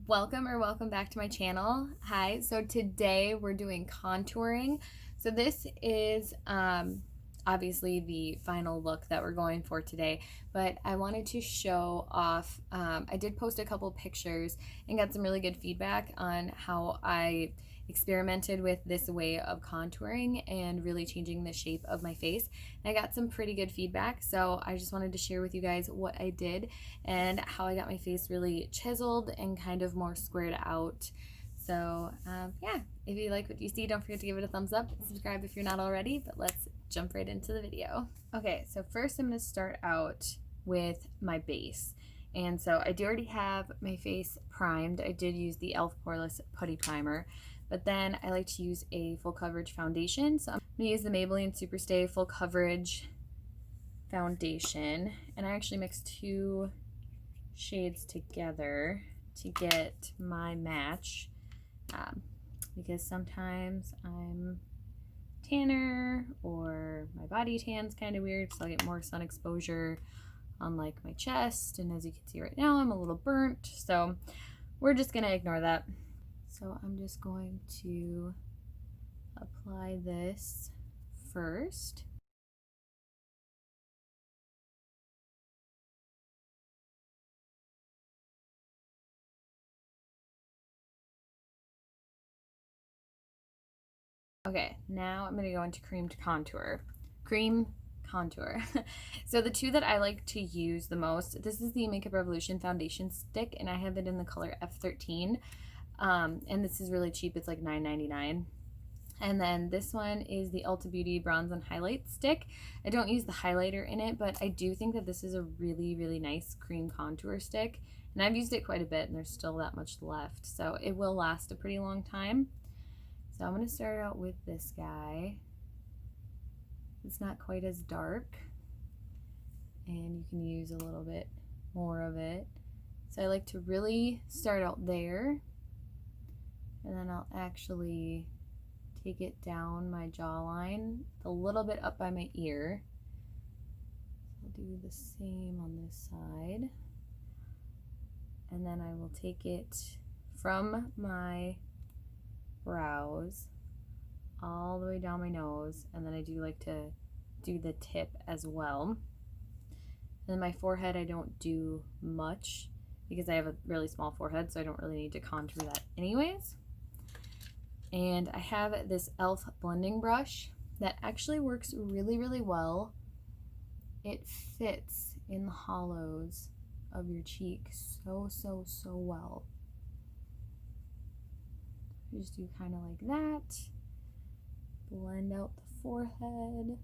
Welcome back to my channel. Hi, so today we're doing contouring. So this is obviously the final look that we're going for today, but I wanted to show off, I did post a couple pictures and got some really good feedback on how I experimented with this way of contouring and really changing the shape of my face. And I got some pretty good feedback, so I just wanted to share with you guys what I did and how I got my face really chiseled and kind of more squared out. So yeah, if you like what you see, don't forget to give it a thumbs up and subscribe if you're not already, but let's jump right into the video. Okay, so first I'm going to start out with my base. And so I do already have my face primed. I did use the e.l.f. Poreless Putty Primer, but then I like to use a full coverage foundation. So I'm going to use the Maybelline Superstay Full Coverage Foundation, and I actually mixed two shades together to get my match, because sometimes I'm tanner or my body tan's kind of weird, so I get more sun exposure on like my chest, and as you can see right now I'm a little burnt, so we're just gonna ignore that. So I'm just going to apply this first. Okay, now I'm going to go into cream contour. So the two that I like to use the most, this is the Makeup Revolution foundation stick, and I have it in the color F13. And this is really cheap. It's like $9.99. And then this one is the Ulta Beauty Bronze and Highlight Stick. I don't use the highlighter in it, but I do think that this is a really, really nice cream contour stick. And I've used it quite a bit, and there's still that much left. So it will last a pretty long time. So I'm going to start out with this guy. It's not quite as dark, and you can use a little bit more of it. So I like to really start out there, and then I'll actually take it down my jawline, a little bit up by my ear. I'll do the same on this side, and then I will take it from my brows all the way down my nose, and then I do like to do the tip as well. And then my forehead I don't do much because I have a really small forehead, so I don't really need to contour that anyways. And I have this e.l.f. blending brush that actually works really, really well. It fits in the hollows of your cheek so well. Just do kind of like that. Blend out the forehead.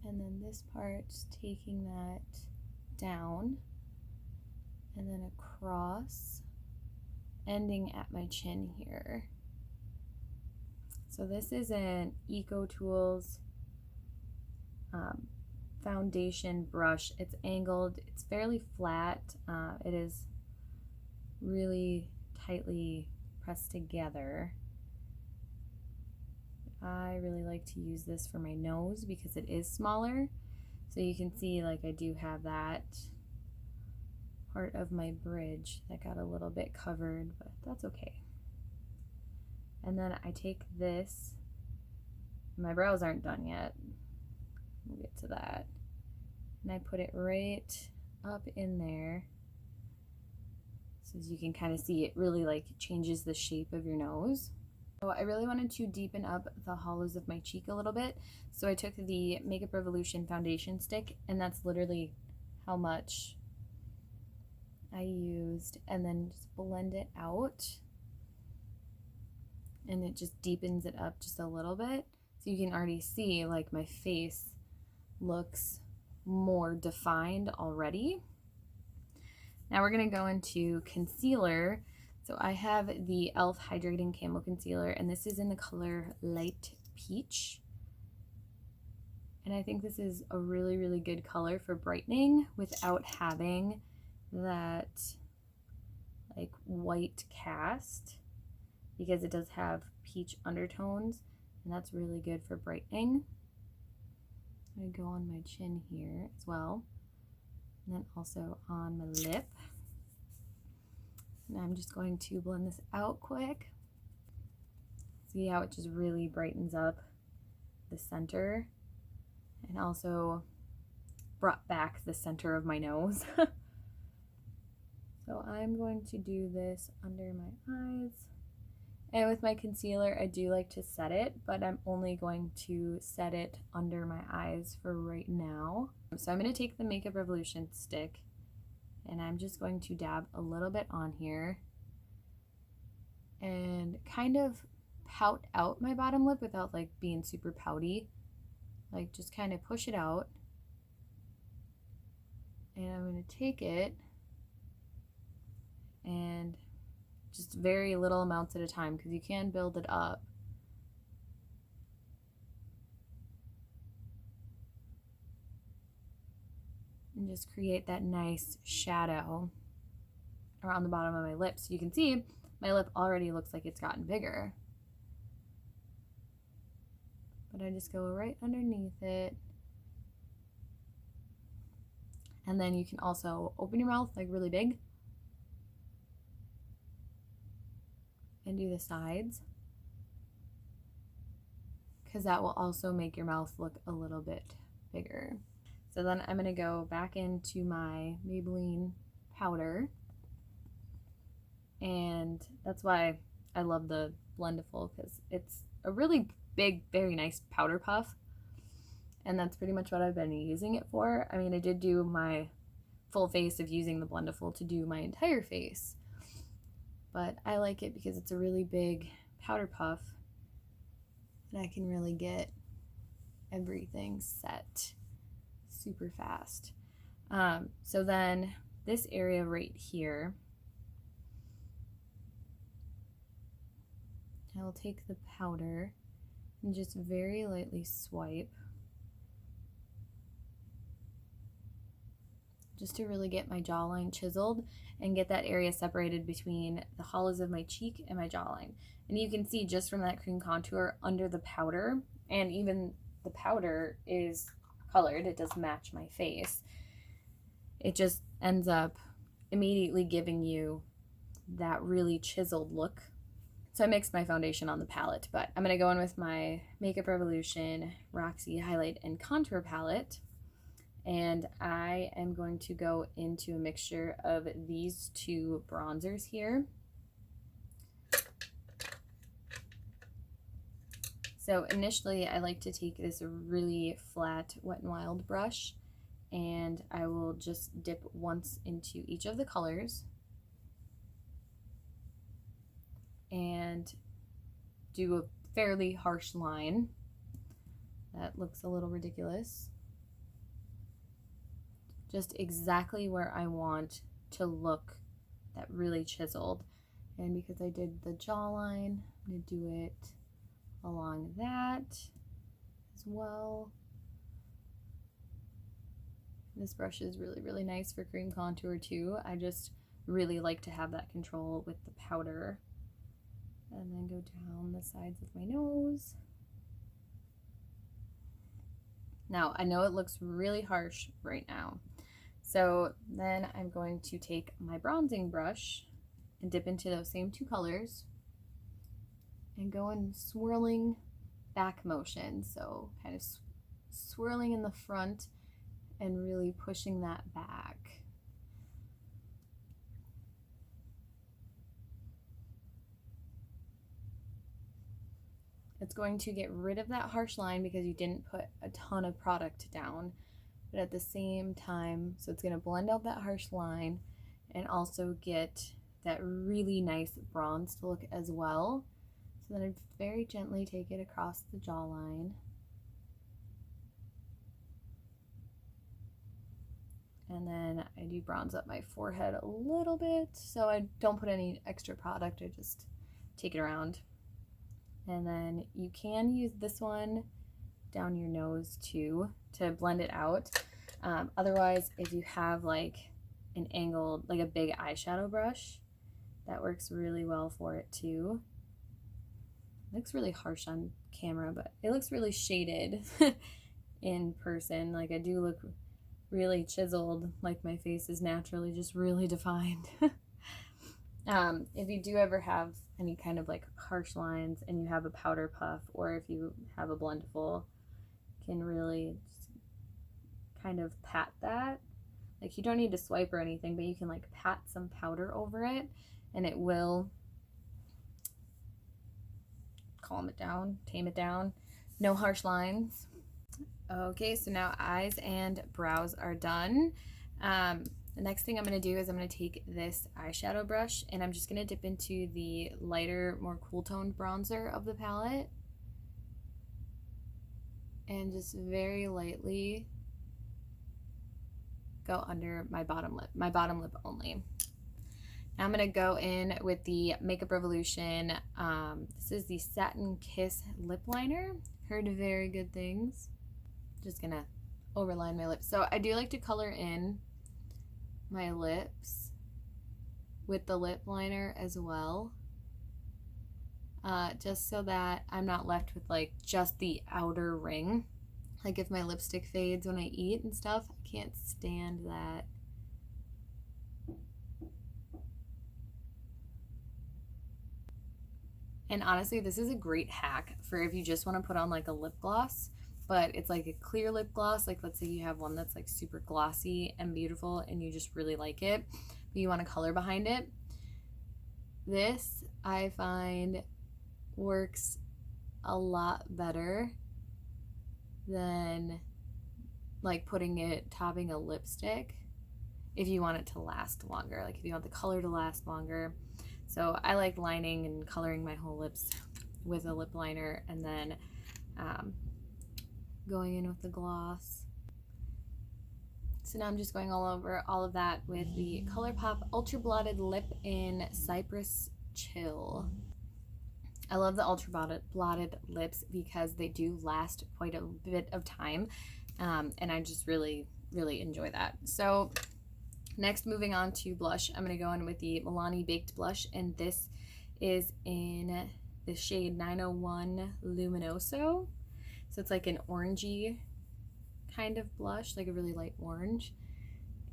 And then this part, just taking that down and then across, ending at my chin here. So this is an Eco Tools foundation brush. It's angled, it's fairly flat. It is really tightly pressed together. I really like to use this for my nose because it is smaller. So you can see like I do have that part of my bridge that got a little bit covered, but that's okay. And then I take this, my brows aren't done yet, we'll get to that, and I put it right up in there. So as you can kind of see, it really like changes the shape of your nose. So I really wanted to deepen up the hollows of my cheek a little bit, so I took the Makeup Revolution foundation stick, and that's literally how much I used, and then just blend it out, and it just deepens it up just a little bit. So you can already see like my face looks more defined already. Now we're going to go into concealer. So I have the e.l.f. Hydrating Camo Concealer, and this is in the color Light Peach. And I think this is a really, really good color for brightening without having that like white cast, because it does have peach undertones, and that's really good for brightening. I'm going to go on my chin here as well, and then also on my lip. And I'm just going to blend this out quick. See how it just really brightens up the center and also brought back the center of my nose. So I'm going to do this under my eyes. And with my concealer, I do like to set it, but I'm only going to set it under my eyes for right now. So I'm going to take the Makeup Revolution stick and I'm just going to dab a little bit on here and kind of pout out my bottom lip without like being super pouty. Like just kind of push it out. And I'm going to take it and just very little amounts at a time because you can build it up. And just create that nice shadow around the bottom of my lip. So you can see my lip already looks like it's gotten bigger. But I just go right underneath it. And then you can also open your mouth like really big and do the sides, because that will also make your mouth look a little bit bigger. So then I'm going to go back into my Maybelline powder, and that's why I love the Blendiful, because it's a really big, very nice powder puff, and that's pretty much what I've been using it for. I mean, I did do my full face of using the Blendiful to do my entire face, but I like it because it's a really big powder puff and I can really get everything set super fast. So then this area right here, I'll take the powder and just very lightly swipe just to really get my jawline chiseled and get that area separated between the hollows of my cheek and my jawline. And you can see just from that cream contour under the powder, and even the powder is colored, it does match my face. It just ends up immediately giving you that really chiseled look. So I mixed my foundation on the palette, but I'm going to go in with my Makeup Revolution Roxy Highlight and Contour Palette. And I am going to go into a mixture of these two bronzers here. So initially I like to take this really flat Wet n Wild brush and I will just dip once into each of the colors and do a fairly harsh line. That looks a little ridiculous. Just exactly where I want to look, that really chiseled. And because I did the jawline, I'm going to do it along that as well. This brush is really, really nice for cream contour too. I just really like to have that control with the powder. And then go down the sides of my nose. Now, I know it looks really harsh right now. So then I'm going to take my bronzing brush and dip into those same two colors and go in swirling back motion. So kind of swirling in the front and really pushing that back. It's going to get rid of that harsh line because you didn't put a ton of product down, but at the same time, so it's going to blend out that harsh line and also get that really nice bronzed look as well. So then I very gently take it across the jawline. And then I do bronze up my forehead a little bit, so I don't put any extra product, I just take it around. And then you can use this one down your nose too to blend it out. Otherwise, if you have like an angled, like a big eyeshadow brush, that works really well for it too. It looks really harsh on camera, but it looks really shaded in person. Like I do look really chiseled, like my face is naturally just really defined. If you do ever have any kind of like harsh lines and you have a powder puff, or if you have a blendable, can really just kind of pat that. Like, you don't need to swipe or anything, but you can like pat some powder over it and it will calm it down, tame it down. No harsh lines. Okay, so now eyes and brows are done. The next thing I'm going to do is I'm going to take this eyeshadow brush and I'm just going to dip into the lighter, more cool toned bronzer of the palette and just very lightly go under my bottom lip only. Now I'm going to go in with the Makeup Revolution. This is the Satin Kiss lip liner. Heard very good things. Just going to overline my lips. So I do like to color in my lips with the lip liner as well, just so that I'm not left with like just the outer ring. Like if my lipstick fades when I eat and stuff, I can't stand that. And honestly, this is a great hack for if you just want to put on like a lip gloss, but it's like a clear lip gloss. Like let's say you have one that's like super glossy and beautiful and you just really like it, but you want a color behind it. This I find works a lot better than like topping a lipstick if you want it to last longer. Like if you want the color to last longer. So I like lining and coloring my whole lips with a lip liner and then going in with the gloss. So now I'm just going all over all of that with the Colourpop Ultra Blotted Lip in Cypress Chill. I love the Ultra Blotted lips because they do last quite a bit of time, and I just really, really enjoy that. So next, moving on to blush, I'm going to go in with the Milani Baked Blush, and this is in the shade 901 Luminoso. So it's like an orangey kind of blush, like a really light orange.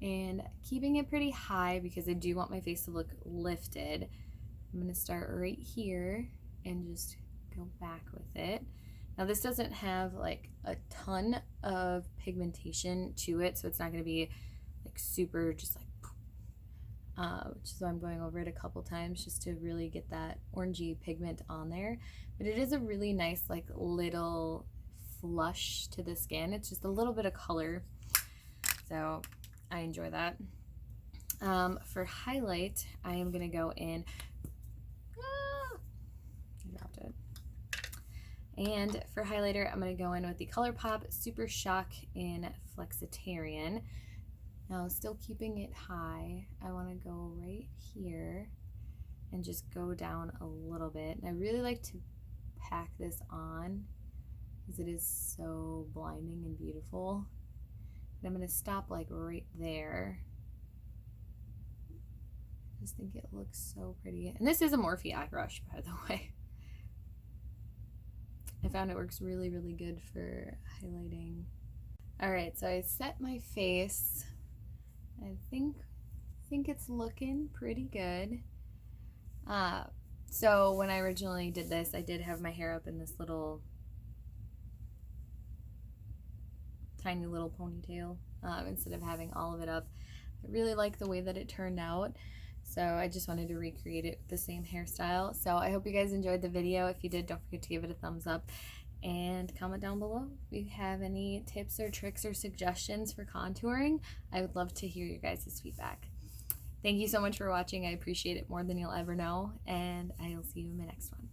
And keeping it pretty high because I do want my face to look lifted. I'm going to start right here and just go back with it. Now this doesn't have like a ton of pigmentation to it, so it's not going to be like super just like which is why I'm going over it a couple times just to really get that orangey pigment on there. But it is a really nice like little flush to the skin. It's just a little bit of color, so I enjoy that. For highlight, I am gonna go in I dropped it. And for highlighter, I'm gonna go in with the Colourpop Super Shock in Flexitarian. Now, still keeping it high, I want to go right here and just go down a little bit. And I really like to pack this on because it is so blinding and beautiful. And I'm going to stop like right there. I just think it looks so pretty. And this is a Morphe eye brush, by the way. I found it works really, really good for highlighting. All right, so I set my face. I think it's looking pretty good. So when I originally did this, I did have my hair up in this little tiny little ponytail instead of having all of it up. I really like the way that it turned out, so I just wanted to recreate it with the same hairstyle. So I hope you guys enjoyed the video. If you did, don't forget to give it a thumbs up and comment down below if you have any tips or tricks or suggestions for contouring. I would love to hear your guys' feedback. Thank you so much for watching. I appreciate it more than you'll ever know, and I will see you in my next one.